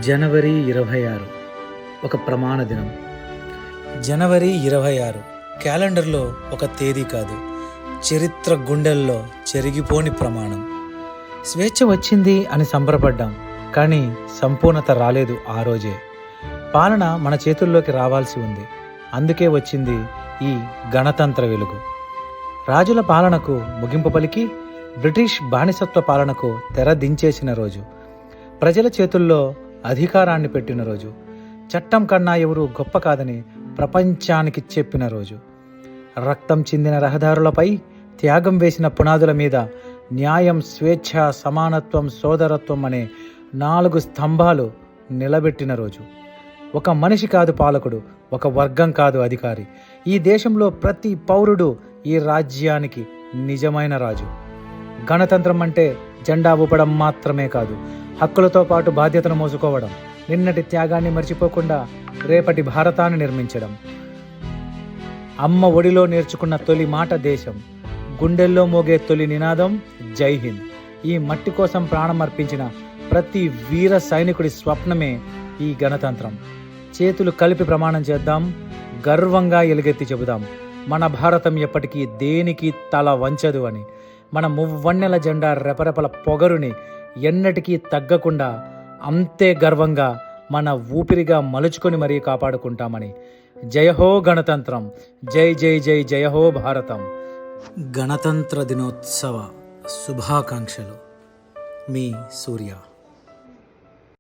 జనవరి 26 ఒక ప్రమాణ దినం. జనవరి 26 క్యాలెండర్లో ఒక తేదీ కాదు, చరిత్ర గుండెల్లో చెరిగిపోని ప్రమాణం. స్వేచ్ఛ వచ్చింది అని సంబరపడ్డాం, కానీ సంపూర్ణత రాలేదు ఆ రోజే. పాలన మన చేతుల్లోకి రావాల్సి ఉంది, అందుకే వచ్చింది ఈ గణతంత్ర వెలుగు. రాజుల పాలనకు ముగింపు పలికి బ్రిటిష్ బానిసత్వ పాలనకు తెర దించేసిన రోజు, ప్రజల చేతుల్లో అధికారాన్ని పెట్టిన రోజు, చట్టం కన్నా ఎవరు గొప్ప కాదని ప్రపంచానికి చెప్పిన రోజు, రక్తం చిందిన రహదారులపై త్యాగం వేసిన పునాదుల మీద న్యాయం, స్వేచ్ఛ, సమానత్వం, సోదరత్వం అనే 4 స్తంభాలు నిలబెట్టిన రోజు. ఒక మనిషి కాదు పాలకుడు, ఒక వర్గం కాదు అధికారి. ఈ దేశంలో ప్రతి పౌరుడు ఈ రాజ్యానికి నిజమైన రాజు. గణతంత్రం అంటే జెండా ఊపడం మాత్రమే కాదు, హక్కులతో పాటు బాధ్యతను మోసుకోవడం, నిన్నటి త్యాగాన్ని మర్చిపోకుండా రేపటి భారతాన్ని నిర్మించడం. అమ్మ ఒడిలో నేర్చుకున్న తొలి మాట దేశం, గుండెల్లో మోగే తొలి నినాదం జై హింద్. ఈ మట్టి కోసం ప్రాణం అర్పించిన ప్రతి వీర సైనికుడి స్వప్నమే ఈ గణతంత్రం. చేతులు కలిపి ప్రమాణం చేద్దాం, గర్వంగా ఎలుగెత్తి చెబుదాం, మన భారతం ఎప్పటికీ దేనికి తల వంచదు అని. మన మువ్వన్నెల జెండా రెపరెపల పొగరుని ఎన్నటికీ తగ్గకుండా అంతే గర్వంగా మన ఊపిరిగా మలుచుకొని మరీ కాపాడుకుంటామని. జయహో గణతంత్రం, జై జై జై జయహో భారతం. గణతంత్ర దినోత్సవ శుభాకాంక్షలు. మీ సూర్య.